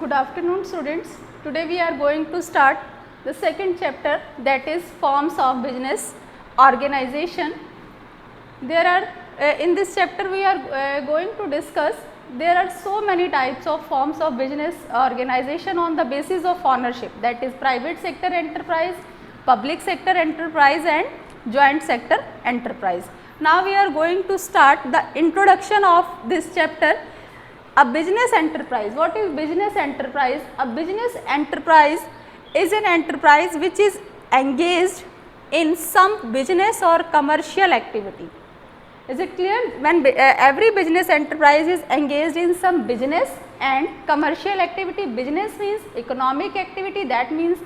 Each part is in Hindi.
Good afternoon students. Today we are going to start the second chapter, that is forms of business organization. There are in this chapter we are going to discuss there are so many types of forms of business organization on the basis of ownership, that is private sector enterprise, public sector enterprise and joint sector enterprise. Now we are going to start the introduction of this chapter. A business enterprise. What is business enterprise? A business enterprise is an enterprise which is engaged in some business or commercial activity. Is it clear? When every business enterprise is engaged in some business and commercial activity. Business means economic activity, that means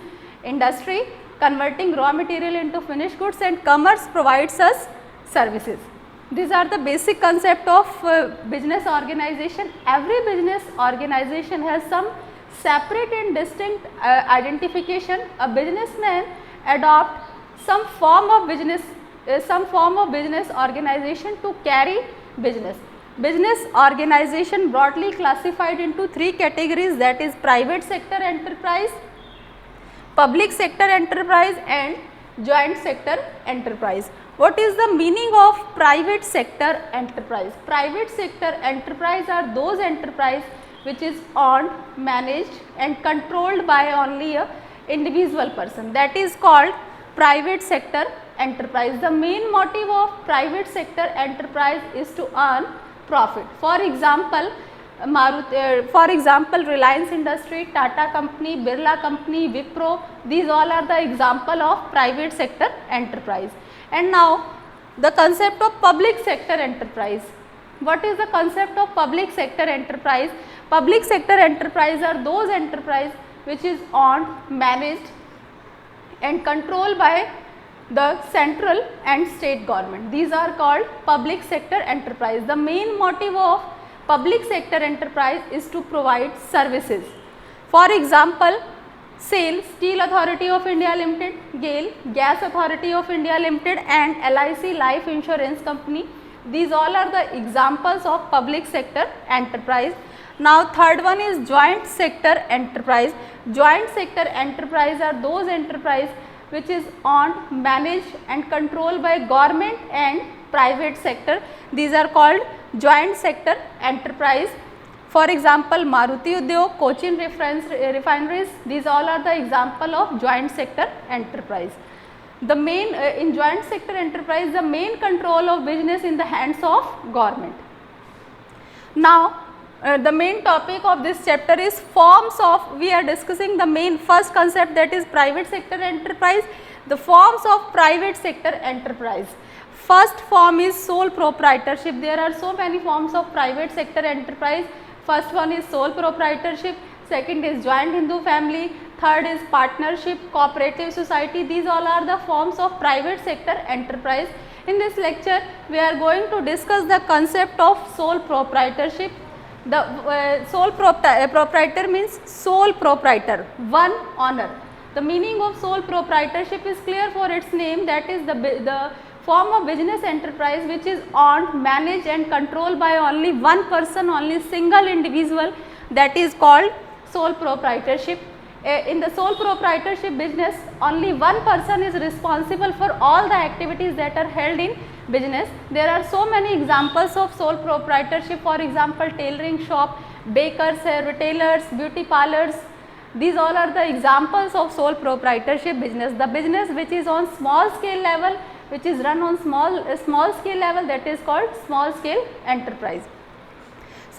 industry converting raw material into finished goods, and commerce provides us services. These are the basic concept of business organization. Every business organization has some separate and distinct identification. A businessman adopt some form of business organization to carry business. Business organization broadly classified into three categories, that is private sector enterprise, public sector enterprise and joint sector enterprise. What is the meaning of private sector enterprise? Private sector enterprise are those enterprise which is owned, managed and controlled by only a individual person, that is called private sector enterprise. The main motive of private sector enterprise is to earn profit. For example, Reliance Industry, Tata Company, Birla Company, Wipro, these all are the example of private sector enterprise. And now the concept of public sector enterprise. What is the concept of public sector enterprise? Public sector enterprise are those enterprise which is owned, managed and controlled by the central and state government. These are called public sector enterprise. The main motive of public sector enterprise is to provide services. For example, SAIL, Steel Authority of India Limited, GAIL, Gas Authority of India Limited and LIC Life Insurance Company. These all are the examples of public sector enterprise. Now third one is joint sector enterprise. Joint sector enterprise are those enterprise which is owned, managed and controlled by government and private sector. These are called joint sector enterprise. For example, Maruti Udyog, Cochin Refineries, these all are the example of joint sector enterprise. The main in joint sector enterprise, the main control of business in the hands of government. Now the main topic of this chapter is forms of, we are discussing the main first concept, that is private sector enterprise. The forms of private sector enterprise. First form is sole proprietorship. There are so many forms of private sector enterprise. First one is sole proprietorship, second is joint Hindu family, third is partnership, cooperative society. These all are the forms of private sector enterprise. In this lecture, we are going to discuss the concept of sole proprietorship. The sole proprietor means sole proprietor, one owner. The meaning of sole proprietorship is clear for its name, that is the form of business enterprise which is owned, managed and controlled by only one person, only single individual, that is called sole proprietorship. In the sole proprietorship business, only one person is responsible for all the activities that are held in business. There are so many examples of sole proprietorship. For example, tailoring shop, bakers, retailers, beauty parlors. These all are the examples of sole proprietorship business. The business which is on small scale level, which is run on small scale level, that is called small scale enterprise.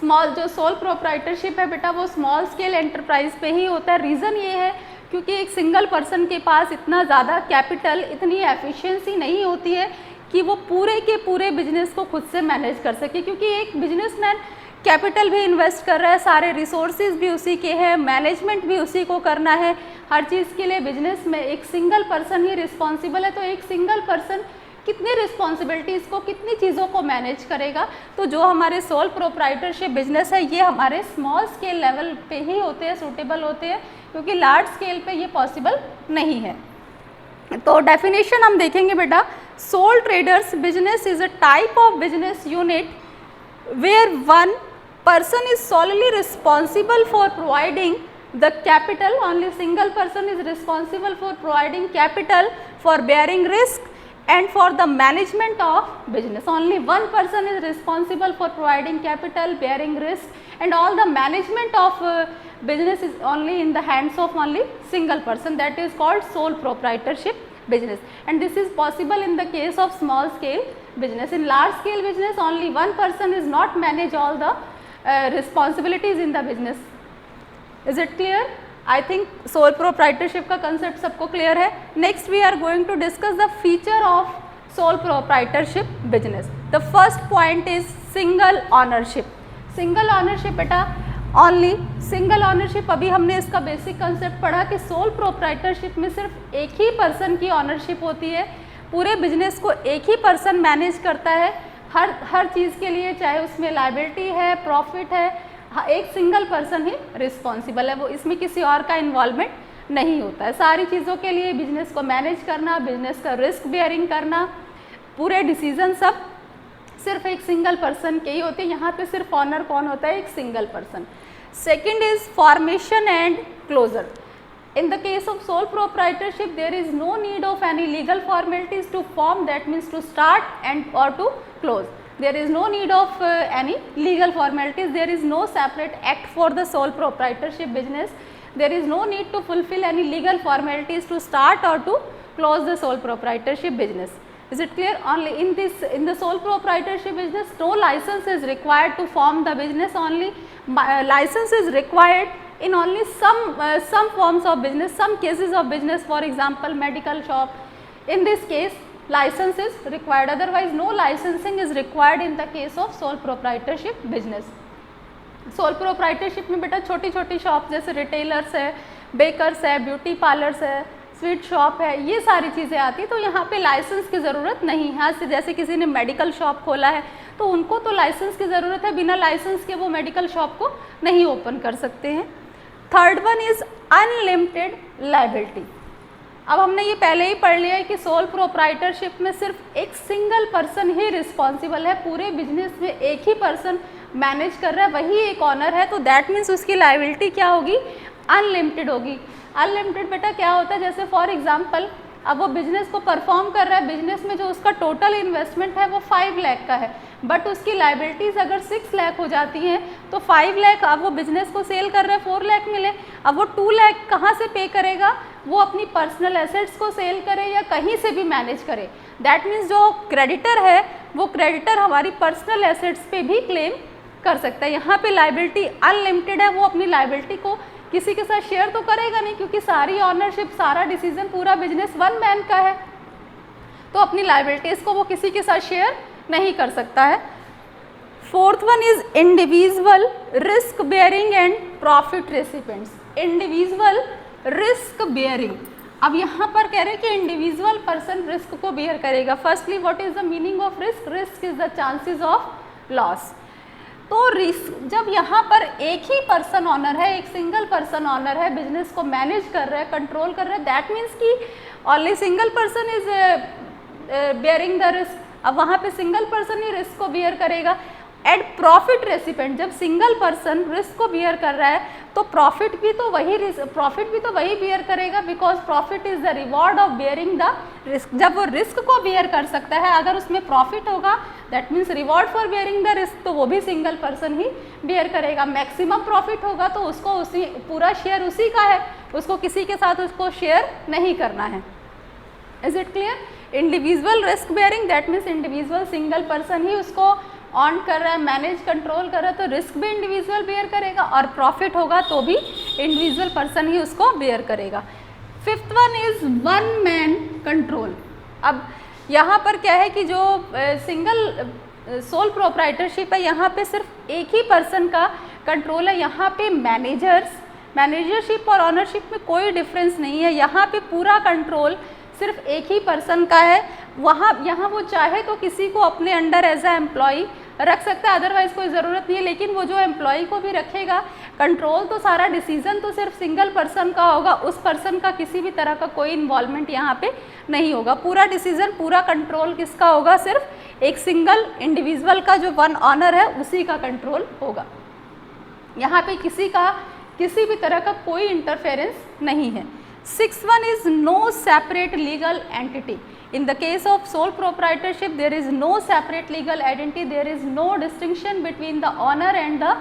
Small जो सोल प्रोप्राइटरशिप है बेटा, वो स्मॉल स्केल एंटरप्राइज पे ही होता है. रीज़न ये है क्योंकि एक सिंगल पर्सन के पास इतना ज़्यादा कैपिटल, इतनी एफिशिएंसी नहीं होती है कि वो पूरे के पूरे बिजनेस को खुद से मैनेज कर सके. क्योंकि एक बिजनेसमैन कैपिटल भी इन्वेस्ट कर रहा है, सारे रिसोर्सेज भी उसी के हैं, मैनेजमेंट भी उसी को करना है, हर चीज़ के लिए बिजनेस में एक सिंगल पर्सन ही रिस्पॉन्सिबल है. तो एक सिंगल पर्सन कितनी रिस्पॉन्सिबिलिटीज़ को, कितनी चीज़ों को मैनेज करेगा. तो जो हमारे सोल प्रोप्राइटरशिप बिजनेस है, ये हमारे स्मॉल स्केल लेवल पे ही होते हैं, सूटेबल होते हैं, क्योंकि लार्ज स्केल पे ये पॉसिबल नहीं है. तो डेफिनेशन हम देखेंगे बेटा. Sole traders business is a type of business unit where one person is solely responsible for providing the capital, only single person is responsible for providing capital, for bearing risk and for the management of business. Only one person is responsible for providing capital, bearing risk and all the management of business is only in the hands of only single person, that is called sole proprietorship business. And this is possible in the case of small scale business. In large scale business only one person is not manage all the responsibilities in the business. Is it clear? I think sole proprietorship का concept सबको clear है. Next we are going to discuss the feature of sole proprietorship business. The first point is single ownership. Single ownership बेटा only single ownership, अभी हमने इसका basic concept पढ़ा कि sole proprietorship में सिर्फ एक ही person की ownership होती है, पूरे business को एक ही person manage करता है हर चीज़ के लिए, चाहे उसमें liability है, profit है, एक सिंगल पर्सन ही रिस्पॉन्सिबल है, वो इसमें किसी और का इन्वॉल्वमेंट नहीं होता है। सारी चीज़ों के लिए बिजनेस को मैनेज करना, बिजनेस का रिस्क बेयरिंग करना, पूरे डिसीजन सब सिर्फ एक सिंगल पर्सन के ही होते हैं। यहाँ पे सिर्फ ऑनर कौन होता है? एक single person. Second is formation and closure. In the case of sole proprietorship, there is no need of any legal formalities to form, that means to start and or to close. There is no need of any legal formalities. There is no separate act for the sole proprietorship business. There is no need to fulfill any legal formalities to start or to close the sole proprietorship business. Is it clear? Only in the sole proprietorship business, no license is required to form the business. Only license is required in only some forms of business, some cases of business, for example medical shop. In this case license is required, otherwise no licensing is required in the case of sole proprietorship business. Sole proprietorship में बेटा छोटी छोटी शॉप जैसे रिटेलर्स है, बेकर्स है, ब्यूटी पार्लर्स है, स्वीट शॉप है, ये सारी चीज़ें आती, तो यहाँ पे लाइसेंस की ज़रूरत नहीं है। से जैसे किसी ने मेडिकल शॉप खोला है तो उनको तो लाइसेंस की ज़रूरत है, बिना लाइसेंस के वो मेडिकल शॉप को नहीं ओपन कर सकते हैं। Third one is unlimited liability. अब हमने ये पहले ही पढ़ लिया है कि सोल प्रोप्राइटरशिप में सिर्फ एक सिंगल पर्सन ही रिस्पॉन्सिबल है, पूरे बिजनेस में एक ही पर्सन मैनेज कर रहा है, वही एक ऑनर है, तो दैट मीन्स उसकी लायबिलिटी क्या होगी? अनलिमिटेड होगी. अनलिमिटेड बेटा क्या होता है? जैसे फॉर एग्जांपल अब वो बिजनेस को परफॉर्म कर रहा है, बिजनेस में जो उसका टोटल इन्वेस्टमेंट है वो 5 लाख का है, बट उसकी लायबिलिटीज़ अगर 6 लाख हो जाती हैं तो 5 लाख, अब वो बिजनेस को सेल कर रहा है 4 लाख मिले, अब वो 2 लाख कहाँ से पे करेगा? वो अपनी पर्सनल एसेट्स को सेल करे या कहीं से भी मैनेज करे. दैट मीन्स जो क्रेडिटर है वो क्रेडिटर हमारी पर्सनल एसेट्स पे भी क्लेम कर सकता है. यहाँ पे लायबिलिटी अनलिमिटेड है, वो अपनी लायबिलिटी को किसी के साथ शेयर तो करेगा नहीं, क्योंकि सारी ऑनरशिप, सारा डिसीजन, पूरा बिजनेस वन मैन का है, तो अपनी लायबिलिटीज़ को वो किसी के साथ शेयर नहीं कर सकता है. Fourth one is individual risk bearing and profit recipients. Individual risk bearing, अब यहाँ पर कह रहे हैं कि इंडिविजुअल पर्सन रिस्क को बेयर करेगा. Firstly what is the meaning of risk? Risk is the chances of loss. तो रिस्क, जब यहाँ पर एक ही पर्सन ऑनर है, एक सिंगल पर्सन ऑनर है, बिजनेस को मैनेज कर रहा है, कंट्रोल कर रहा है, दैट मीन्स कि only single person is bearing the risk. अब वहाँ पे सिंगल पर्सन ही रिस्क को बियर करेगा. एंड प्रॉफिट रेसिपेंट, जब सिंगल पर्सन रिस्क को बियर कर रहा है तो प्रॉफिट भी तो वही बियर करेगा, because profit is the reward of bearing the risk. जब वो रिस्क को बियर कर सकता है, अगर उसमें प्रॉफिट होगा that means reward for bearing the risk, तो वो भी सिंगल पर्सन ही बियर करेगा. मैक्सिमम प्रॉफिट होगा तो उसको उसी पूरा शेयर उसी का है, उसको किसी के साथ उसको शेयर नहीं करना है. Is it clear? Individual risk bearing, that means individual single person ही उसको ऑन कर रहा है, मैनेज कंट्रोल कर रहा है, तो रिस्क भी इंडिविजुअल बेयर करेगा और प्रॉफिट होगा तो भी इंडिविजुअल पर्सन ही उसको बेयर करेगा. Fifth one is one man control. अब यहाँ पर क्या है कि जो सिंगल सोल प्रोप्राइटरशिप है, यहाँ पे सिर्फ एक ही पर्सन का कंट्रोल है. यहाँ पे मैनेजरशिप और ऑनरशिप में कोई डिफरेंस नहीं है. यहाँ पे पूरा कंट्रोल सिर्फ एक ही पर्सन का है. यहाँ वो चाहे तो किसी को अपने अंडर एज अ एम्प्लॉई रख सकता है, अदरवाइज कोई ज़रूरत नहीं है. लेकिन वो जो एम्प्लॉई को भी रखेगा, कंट्रोल तो सारा डिसीजन तो सिर्फ सिंगल पर्सन का होगा, उस पर्सन का किसी भी तरह का कोई इन्वॉल्वमेंट यहाँ पे नहीं होगा. पूरा डिसीजन, पूरा कंट्रोल किसका होगा? सिर्फ एक सिंगल इंडिविजुअल का, जो वन ऑनर है उसी का कंट्रोल होगा. यहाँ पे किसी भी तरह का कोई इंटरफेरेंस नहीं है। 6(1) is no separate legal entity. In the case of sole proprietorship, there is no separate legal entity, there is no distinction between the owner and the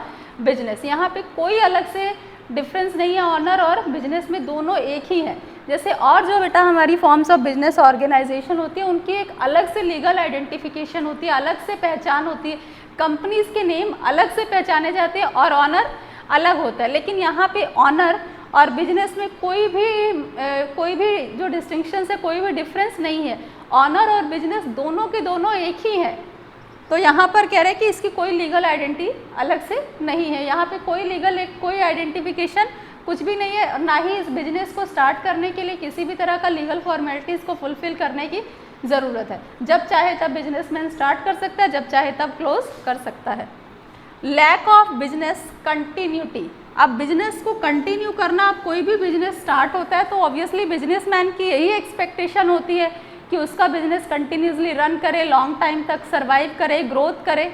business. यहाँ पे कोई अलग से डिफरेंस नहीं है, ऑनर और बिजनेस में दोनों एक ही हैं। जैसे और जो बेटा हमारी फॉर्म्स ऑफ बिजनेस ऑर्गेनाइजेशन होती है उनकी एक अलग से लीगल आइडेंटिफिकेशन होती है, अलग से पहचान होती है, कंपनीज के नेम अलग से पहचाने जाते हैं और ऑनर अलग होता है। लेकिन यहाँ पे ऑनर और बिजनेस में कोई भी जो डिस्टिंक्शन है, कोई भी डिफरेंस नहीं है। ऑनर और बिजनेस दोनों के दोनों एक ही हैं। तो यहाँ पर कह रहे हैं कि इसकी कोई लीगल आइडेंटिटी अलग से नहीं है। यहाँ पे कोई आइडेंटिफिकेशन कुछ भी नहीं है, ना ही इस बिजनेस को स्टार्ट करने के लिए किसी भी तरह का लीगल फॉर्मेलिटीज़ को फुलफिल करने की ज़रूरत है। जब चाहे तब बिजनेसमैन स्टार्ट कर सकता है, जब चाहे तब क्लोज कर सकता है। Lack of business continuity. अब बिजनेस को कंटिन्यू करना, अब कोई भी बिजनेस स्टार्ट होता है तो ऑब्वियसली बिजनेसमैन की यही एक्सपेक्टेशन होती है कि उसका बिजनेस कंटिन्यूसली रन करे, लॉन्ग टाइम तक सरवाइव करे, ग्रोथ करे।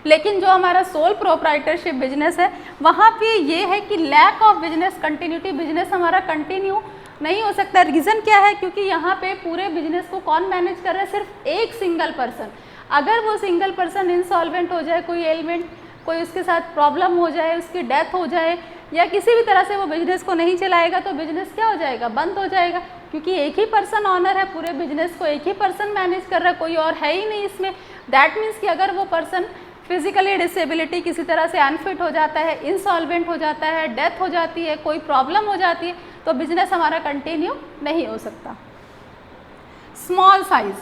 लेकिन जो हमारा सोल प्रोप्राइटरशिप बिजनेस है वहाँ पे ये है कि lack of business continuity, business हमारा कंटिन्यू नहीं हो सकता। रीज़न क्या है? क्योंकि यहाँ पे पूरे बिजनेस को कौन मैनेज कर रहा है? सिर्फ एक सिंगल पर्सन। अगर वो सिंगल पर्सन इंसॉल्वेंट हो जाए, कोई एलिमेंट, कोई उसके साथ प्रॉब्लम हो जाए, उसकी डेथ हो जाए या किसी भी तरह से वो बिजनेस को नहीं चलाएगा तो बिजनेस क्या हो जाएगा? बंद हो जाएगा। क्योंकि एक ही पर्सन ऑनर है, पूरे बिजनेस को एक ही पर्सन मैनेज कर रहा है, कोई और है ही नहीं इसमें। दैट मीन्स कि अगर वो पर्सन फिजिकली डिसेबिलिटी किसी तरह से अनफिट हो जाता है, इंसॉल्वेंट हो जाता है, डेथ हो जाती है, कोई प्रॉब्लम हो जाती है तो बिजनेस हमारा कंटिन्यू नहीं हो सकता। स्मॉल साइज,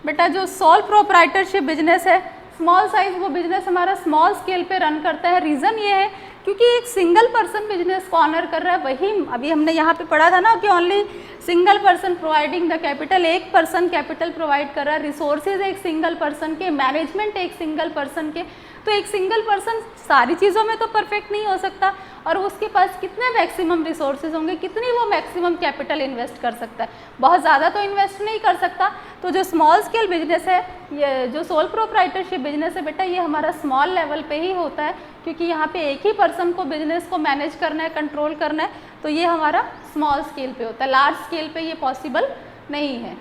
बेटा जो सोल प्रोप्राइटरशिप बिजनेस है, स्मॉल साइज वो बिजनेस हमारा स्मॉल स्केल पे रन करता है। रीज़न ये है क्योंकि एक सिंगल पर्सन बिजनेस को ऑनर कर रहा है। वही अभी हमने यहाँ पे पढ़ा था ना कि only single person providing the capital, एक पर्सन कैपिटल प्रोवाइड कर रहा है, रिसोर्सेज एक सिंगल पर्सन के, मैनेजमेंट एक सिंगल पर्सन के। तो एक सिंगल पर्सन सारी चीज़ों में तो परफेक्ट नहीं हो सकता और उसके पास कितने मैक्सिमम रिसोर्सेज होंगे, कितनी वो मैक्सिमम कैपिटल इन्वेस्ट कर सकता है? बहुत ज़्यादा तो इन्वेस्ट नहीं कर सकता। तो जो स्मॉल स्केल बिजनेस है, ये जो सोल प्रोप्राइटरशिप बिजनेस है बेटा, ये हमारा स्मॉल लेवल पे ही होता है क्योंकि यहाँ पे एक ही पर्सन को बिजनेस को मैनेज करना है, कंट्रोल करना है। तो ये हमारा स्मॉल स्केल पे होता है, लार्ज स्केल पे ये पॉसिबल नहीं है।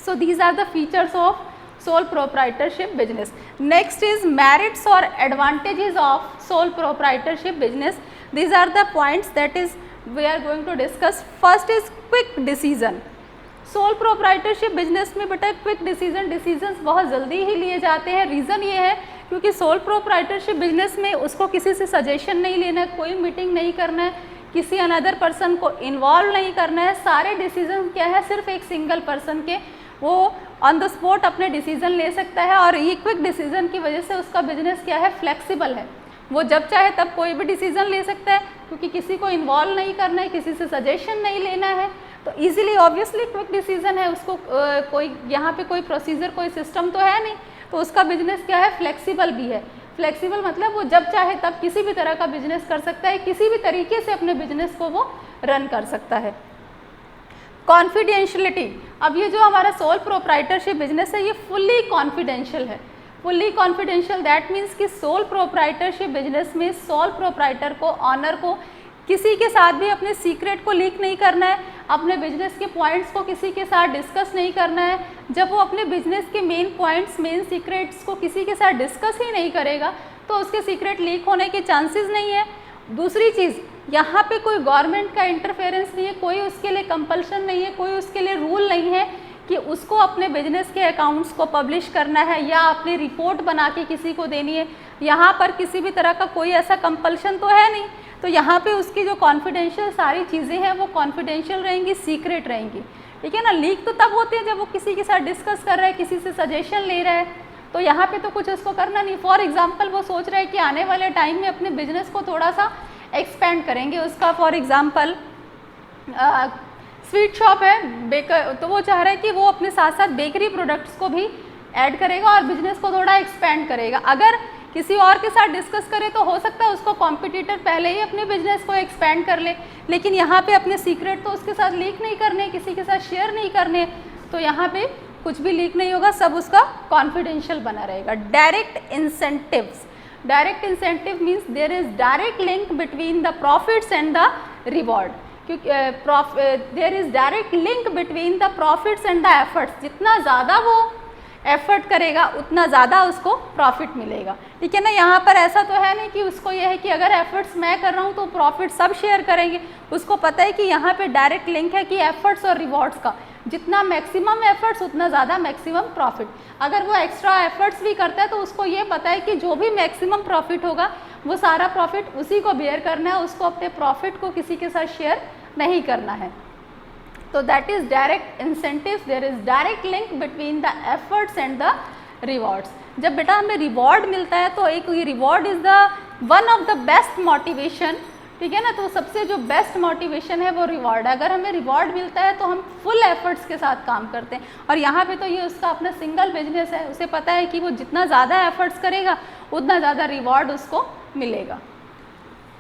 So these are the features of sole proprietorship business. Next is merits or advantages of sole proprietorship business. These are the points that is we are going to discuss. First is quick decision. Soul proprietorship business में बेटा क्विक डिसीजंस बहुत जल्दी ही लिए जाते हैं। रीज़न ये है क्योंकि सोल प्रोप्राइटरशिप बिजनेस में उसको किसी से सजेशन नहीं लेना है, कोई मीटिंग नहीं करना है, किसी अनदर पर्सन को इन्वॉल्व नहीं करना है। सारे डिसीजन क्या है? सिर्फ एक सिंगल पर्सन के, वो ऑन द स्पॉट अपने डिसीजन ले सकता है और ये क्विक डिसीजन की वजह से उसका बिजनेस क्या है? फ्लेक्सिबल है। वो जब चाहे तब कोई भी डिसीजन ले सकता है क्योंकि किसी को इन्वॉल्व नहीं करना है, किसी से सजेशन नहीं लेना है। तो इजीली ऑब्वियसली क्विक डिसीजन है, उसको कोई यहाँ पे कोई प्रोसीजर, कोई सिस्टम तो है नहीं, तो उसका बिजनेस क्या है? फ्लेक्सिबल भी है। फ्लेक्सिबल मतलब वो जब चाहे तब किसी भी तरह का बिजनेस कर सकता है, किसी भी तरीके से अपने बिजनेस को वो रन कर सकता है। कॉन्फिडेंशियलिटी, अब ये जो हमारा सोल प्रोप्राइटरशिप बिजनेस है ये फुल्ली कॉन्फिडेंशियल है। फुल्ली कॉन्फिडेंशियल दैट मीन्स कि सोल प्रोप्राइटरशिप बिजनेस में सोल प्रोप्राइटर को, ऑनर को किसी के साथ भी अपने सीक्रेट को लीक नहीं करना है, अपने बिजनेस के पॉइंट्स को किसी के साथ डिस्कस नहीं करना है। जब वो अपने बिजनेस के मेन पॉइंट्स, मेन सीक्रेट्स को किसी के साथ डिस्कस ही नहीं करेगा तो उसके सीक्रेट लीक होने के चांसेस नहीं है। दूसरी चीज़, यहाँ पे कोई गवर्नमेंट का इंटरफेरेंस नहीं है, कोई उसके लिए कंपल्शन नहीं है, कोई उसके लिए रूल नहीं है कि उसको अपने बिजनेस के अकाउंट्स को पब्लिश करना है या अपनी रिपोर्ट बना के किसी को देनी है। यहाँ पर किसी भी तरह का कोई ऐसा कंपल्शन तो है नहीं। तो यहाँ पे उसकी जो कॉन्फिडेंशियल सारी चीज़ें हैं वो कॉन्फिडेंशियल रहेंगी, सीक्रेट रहेंगी, ठीक है ना। लीक तो तब होती है जब वो किसी के साथ डिस्कस कर रहा है, किसी से सजेशन ले रहा है, तो यहाँ पे तो कुछ उसको करना नहीं। फॉर एग्जाम्पल वो सोच रहा है कि आने वाले टाइम में अपने बिजनेस को थोड़ा सा एक्सपेंड करेंगे। उसका फॉर एग्जाम्पल स्वीट शॉप है, बेकर, तो वो चाह रहा है कि वो अपने साथ साथ बेकरी प्रोडक्ट्स को भी ऐड करेगा और बिजनेस को थोड़ा एक्सपेंड करेगा। अगर किसी और के साथ डिस्कस करे तो हो सकता है उसको कॉम्पिटिटर पहले ही अपने बिजनेस को एक्सपेंड कर ले, लेकिन यहाँ पे अपने सीक्रेट तो उसके साथ लीक नहीं करने, किसी के साथ शेयर नहीं करने, तो यहाँ पे कुछ भी लीक नहीं होगा, सब उसका कॉन्फिडेंशियल बना रहेगा। Direct incentives, direct incentive means there is direct link between the profits and the reward, क्योंकि there is direct link between the profits and the efforts, जितना ज़्यादा वो एफर्ट करेगा उतना ज़्यादा उसको प्रॉफिट मिलेगा, ठीक है ना। यहाँ पर ऐसा तो है नहीं कि उसको ये है कि अगर एफर्ट्स मैं कर रहा हूँ तो प्रॉफिट सब शेयर करेंगे, उसको पता है कि यहाँ पे डायरेक्ट लिंक है कि एफर्ट्स और रिवॉर्ड्स का, जितना मैक्सिमम एफर्ट्स उतना ज़्यादा मैक्सिमम प्रॉफिट। अगर वो एक्स्ट्रा एफर्ट्स भी करता है तो उसको ये पता है कि जो भी मैक्सिमम प्रॉफिट होगा वो सारा प्रॉफिट उसी को बेयर करना है, उसको अपने प्रॉफिट को किसी के साथ शेयर नहीं करना है। तो that is direct incentives, there is direct link between the efforts and the rewards. जब बेटा हमें रिवॉर्ड मिलता है तो एक reward is the one of the best motivation, ठीक है ना। तो सबसे जो बेस्ट मोटिवेशन है वो रिवॉर्ड है। अगर हमें रिवॉर्ड मिलता है तो हम फुल एफर्ट्स के साथ काम करते हैं, और यहाँ पे तो ये उसका अपना सिंगल बिजनेस है, उसे पता है कि वो जितना ज़्यादा एफर्ट्स करेगा उतना ज़्यादा रिवॉर्ड उसको मिलेगा।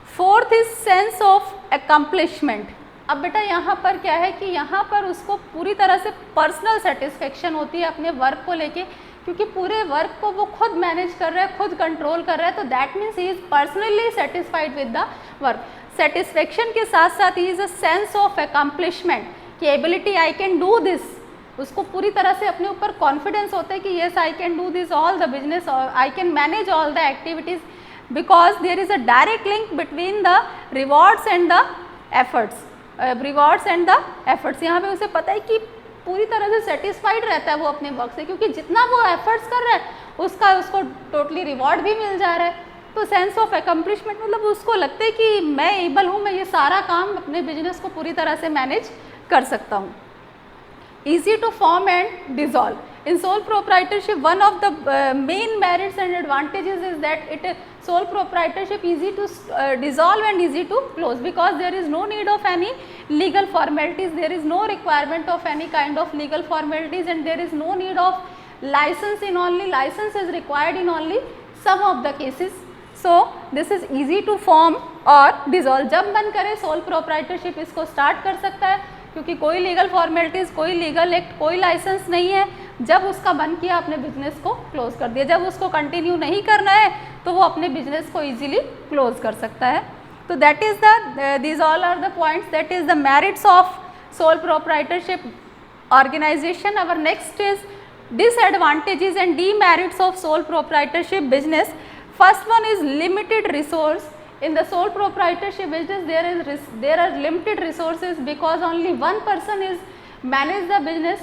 Fourth is sense of accomplishment. अब बेटा यहाँ पर क्या है कि यहाँ पर उसको पूरी तरह से पर्सनल सेटिस्फेक्शन होती है अपने वर्क को लेके, क्योंकि पूरे वर्क को वो खुद मैनेज कर रहा है, खुद कंट्रोल कर रहा है, तो that means he is personally satisfied with the work. Satisfaction के साथ साथ ही is a sense of accomplishment कि ability I can do this, उसको पूरी तरह से अपने ऊपर कॉन्फिडेंस होता है कि yes I can do this all the business, I can manage all the activities, because there is a direct link between the rewards and the efforts, rewards and the efforts. यहाँ पे उसे पता है कि पूरी तरह से सेटिस्फाइड रहता है वो अपने वर्क से, क्योंकि जितना वो एफर्ट्स कर रहा है उसको टोटली रिवॉर्ड भी मिल जा रहा है। तो सेंस ऑफ अकम्पलिशमेंट मतलब उसको लगता है कि मैं एबल हूँ, मैं ये सारा काम अपने बिजनेस को पूरी तरह से मैनेज कर सकता हूँ। Easy to form and dissolve. In sole proprietorship, one of the main merits and advantages is that sole proprietorship easy to dissolve and easy to close, because there is no need of any legal formalities, there is no requirement of any kind of legal formalities, and there is no need of license is required in only some of the cases. So this is easy to form or dissolve. जब मन करे sole proprietorship इसको start कर सकता है, क्योंकि कोई लीगल फॉर्मेलिटीज़, कोई लीगल एक्ट, कोई लाइसेंस नहीं है। जब उसका मन किया अपने बिजनेस को क्लोज कर दिया, जब उसको कंटिन्यू नहीं करना है तो वो अपने बिजनेस को इजीली क्लोज कर सकता है। तो that is these all are the points, that is the merits of sole proprietorship organisation. Our next is disadvantages and demerits of sole proprietorship business. First one is limited resource. In the sole proprietorship business there are limited resources, because only one person is manage the business,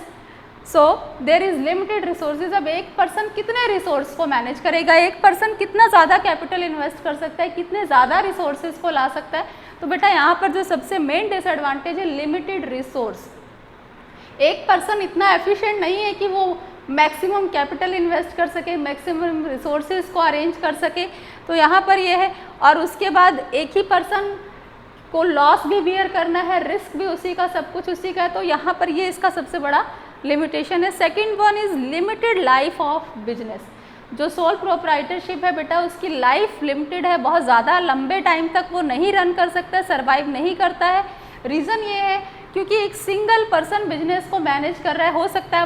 so there is limited resources. अब एक पर्सन कितने रिसोर्स को मैनेज करेगा, एक पर्सन कितना ज़्यादा कैपिटल इन्वेस्ट कर सकता है, कितने ज़्यादा रिसोर्सेज को ला सकता है। तो बेटा यहाँ पर जो सबसे मेन डिसएडवांटेज है लिमिटेड रिसोर्स। एक पर्सन इतना एफिशिएंट नहीं है कि वो मैक्सिमम कैपिटल इन्वेस्ट कर सके, मैक्सिमम रिसोर्सेज को अरेंज कर सके, तो यहाँ पर ये है। और उसके बाद एक ही पर्सन को लॉस भी बियर करना है, रिस्क भी उसी का, सब कुछ उसी का है, तो यहाँ पर ये इसका सबसे बड़ा लिमिटेशन है। Second one is limited life of business. जो सोल प्रोप्राइटरशिप है बेटा उसकी लाइफ लिमिटेड है, बहुत ज़्यादा लंबे टाइम तक वो नहीं रन कर सकता है, सर्वाइव नहीं करता है। रीज़न ये है क्योंकि एक सिंगल पर्सन बिजनेस को मैनेज कर रहा है, हो सकता है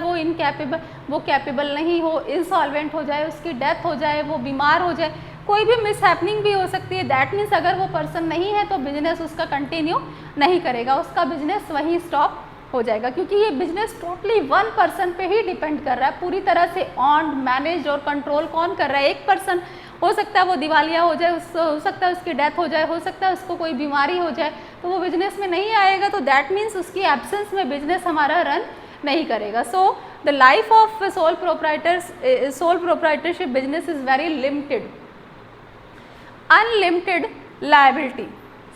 वो कैपेबल नहीं हो, इंसॉल्वेंट हो जाए, उसकी डेथ हो जाए, वो बीमार हो जाए, कोई भी मिसहैपनिंग भी हो सकती है। दैट मीन्स अगर वो पर्सन नहीं है तो बिजनेस उसका कंटिन्यू नहीं करेगा, उसका बिजनेस वहीं स्टॉप हो जाएगा, क्योंकि ये बिजनेस टोटली वन पर्सन पे ही डिपेंड कर रहा है, पूरी तरह से ऑन, मैनेज और कंट्रोल कौन कर रहा है, एक पर्सन। हो सकता है वो दिवालिया हो जाए, हो सकता है उसकी डेथ हो जाए, हो सकता है उसको कोई बीमारी हो जाए, तो वो बिजनेस में नहीं आएगा, तो दैट मीन्स उसकी एब्सेंस में बिजनेस हमारा रन नहीं करेगा। So the life of sole proprietorship business is very limited. Unlimited liability.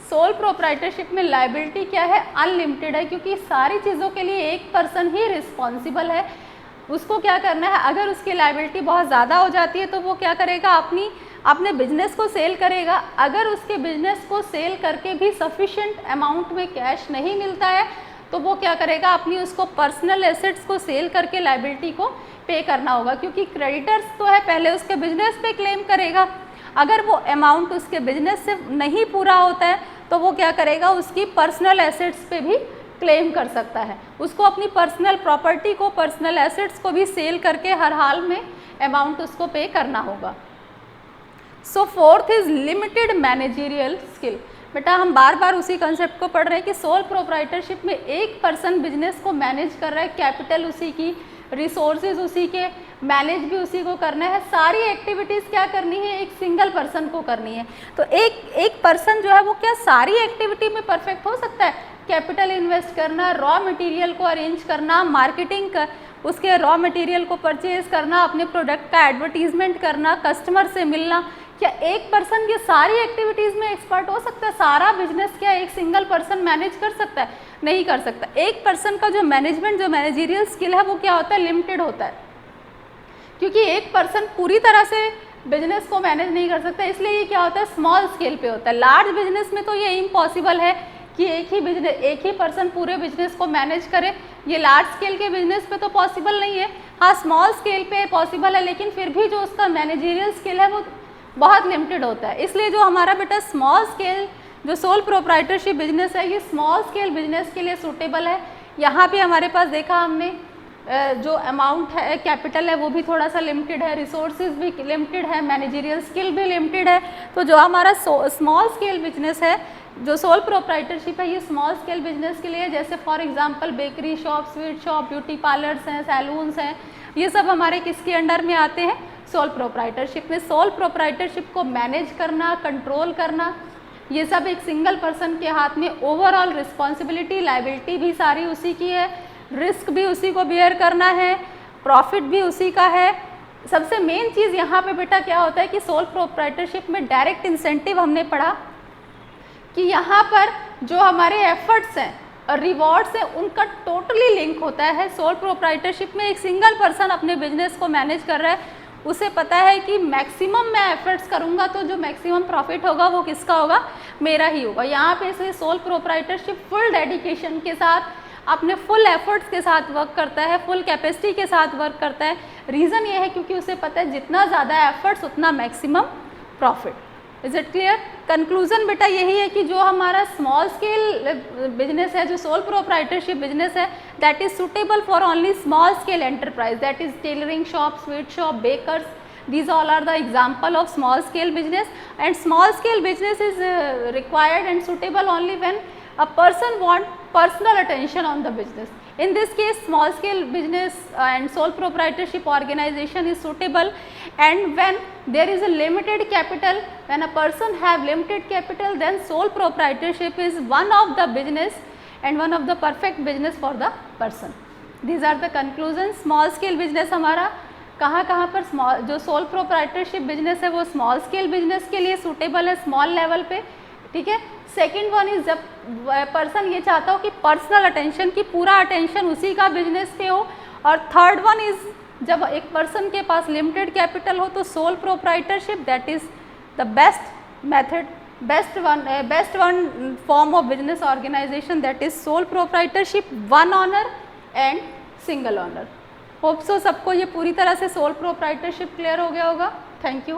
Sole proprietorship में लायबिलिटी क्या है, अनलिमिटेड है, क्योंकि सारी चीज़ों के लिए एक पर्सन ही रिस्पॉन्सिबल है। उसको क्या करना है, अगर उसकी लायबिलिटी बहुत ज़्यादा हो जाती है तो वो क्या करेगा, अपने बिजनेस को सेल करेगा। अगर उसके बिजनेस को सेल करके भी सफिशिएंट अमाउंट में कैश नहीं मिलता है तो वो क्या करेगा, अपनी उसको पर्सनल एसेट्स को सेल करके लायबिलिटी को पे करना होगा, क्योंकि क्रेडिटर्स तो है, पहले उसके बिजनेस पे क्लेम करेगा। अगर वो अमाउंट उसके बिजनेस से नहीं पूरा होता है तो वो क्या करेगा, उसकी पर्सनल एसेट्स पे भी क्लेम कर सकता है। उसको अपनी पर्सनल प्रॉपर्टी को, पर्सनल एसेट्स को भी सेल करके हर हाल में अमाउंट उसको पे करना होगा। So fourth is limited managerial skill. बेटा हम बार बार उसी कंसेप्ट को पढ़ रहे हैं कि सोल प्रोप्राइटरशिप में एक पर्सन बिजनेस को मैनेज कर रहा है, कैपिटल उसी की, रिसोर्सेज उसी के, मैनेज भी उसी को करना है, सारी एक्टिविटीज़ क्या करनी है, एक सिंगल पर्सन को करनी है। तो एक पर्सन जो है वो क्या सारी एक्टिविटी में परफेक्ट हो सकता है? कैपिटल इन्वेस्ट करना, रॉ मटेरियल को अरेंज करना, मार्केटिंग कर, उसके रॉ मटेरियल को परचेज करना, अपने प्रोडक्ट का एडवर्टीजमेंट करना, कस्टमर से मिलना, क्या एक पर्सन ये सारी एक्टिविटीज़ में एक्सपर्ट हो सकता है? सारा बिजनेस क्या एक सिंगल पर्सन मैनेज कर सकता है? नहीं कर सकता। एक पर्सन का जो मैनेजमेंट, जो मैनेजरियल स्किल है वो क्या होता है? लिमिटेड होता है, क्योंकि एक पर्सन पूरी तरह से बिजनेस को मैनेज नहीं कर सकता, इसलिए ये क्या होता है? स्मॉल स्केल पे होता है। लार्ज बिजनेस में तो ये इम्पॉसिबल है कि एक ही पर्सन पूरे बिजनेस को मैनेज करे, ये लार्ज स्केल के बिजनेस पे तो पॉसिबल नहीं है। हाँ, स्मॉल स्केल पे पॉसिबल है, लेकिन फिर भी जो उसका मैनेजरियल स्किल है वो बहुत लिमिटेड होता है। इसलिए जो हमारा बेटा स्मॉल स्केल जो सोल प्रोप्राइटरशिप बिजनेस है, ये स्मॉल स्केल बिजनेस के लिए सूटेबल है। यहाँ पे हमारे पास देखा हमने जो अमाउंट है, कैपिटल है, वो भी थोड़ा सा लिमिटेड है, रिसोर्सेज भी लिमिटेड है, मैनेजरियल स्किल भी लिमिटेड है। तो जो हमारा स्मॉल स्केल बिजनेस है, जो सोल प्रोप्राइटरशिप है, ये स्मॉल स्केल बिजनेस के लिए, जैसे for example bakery shop, sweet shop, beauty parlours हैं, सैलून्स हैं, ये सब हमारे किसके अंडर में आते हैं? सोल प्रोप्राइटरशिप में। सोल प्रोप्राइटरशिप को मैनेज करना, कंट्रोल करना, ये सब एक सिंगल पर्सन के हाथ में। ओवरऑल रिस्पॉन्सिबिलिटी, लायबिलिटी भी सारी उसी की है, रिस्क भी उसी को बियर करना है, प्रॉफिट भी उसी का है। सबसे मेन चीज़ यहाँ पे बेटा क्या होता है कि सोल प्रोप्राइटरशिप में डायरेक्ट इंसेंटिव हमने पढ़ा कि यहाँ पर जो हमारे एफर्ट्स हैं और रिवॉर्ड्स हैं उनका टोटली लिंक होता है। सोल प्रोप्राइटरशिप में एक सिंगल पर्सन अपने बिजनेस को मैनेज कर रहा है, उसे पता है कि मैक्सिमम मैं एफर्ट्स करूँगा तो जो मैक्सिमम प्रॉफिट होगा वो किसका होगा? मेरा ही होगा। यहाँ पे इसलिए सोल प्रोप्राइटरशिप फुल डेडिकेशन के साथ, अपने फुल एफर्ट्स के साथ वर्क करता है, फुल कैपेसिटी के साथ वर्क करता है। रीज़न ये है क्योंकि उसे पता है जितना ज़्यादा एफर्ट्स उतना maximum profit. Is it clear? Conclusion बेटा यही है कि जो हमारा स्मॉल स्केल बिजनेस है, जो सोल प्रोप्राइटरशिप बिजनेस है, that is suitable for only small scale enterprise, that is tailoring shop, sweet shop, bakers, these all are the example of small scale business, and small scale business is required and suitable only when a person want personal attention on the business. In this case, small scale business and sole proprietorship organization is suitable, and when there is a limited capital, when a person have limited capital, then sole proprietorship is one of the business and one of the perfect business for the person. These are the conclusions. Small scale business हमारा कहाँ पर स्मॉल, जो सोल प्रोप्राइटरशिप बिजनेस है वो स्मॉल स्केल बिजनेस के लिए सूटेबल है, स्मॉल लेवल पे, ठीक है। सेकंड वन इज जब पर्सन ये चाहता हो कि पर्सनल अटेंशन, की पूरा अटेंशन उसी का बिजनेस पे हो। और थर्ड वन इज जब एक पर्सन के पास लिमिटेड कैपिटल हो तो sole proprietorship, that is the best method, best one form of business organisation, that is sole proprietorship, one owner and single owner. Hope so सबको ये पूरी तरह से सोल प्रोप्राइटरशिप क्लियर हो गया होगा। Thank you.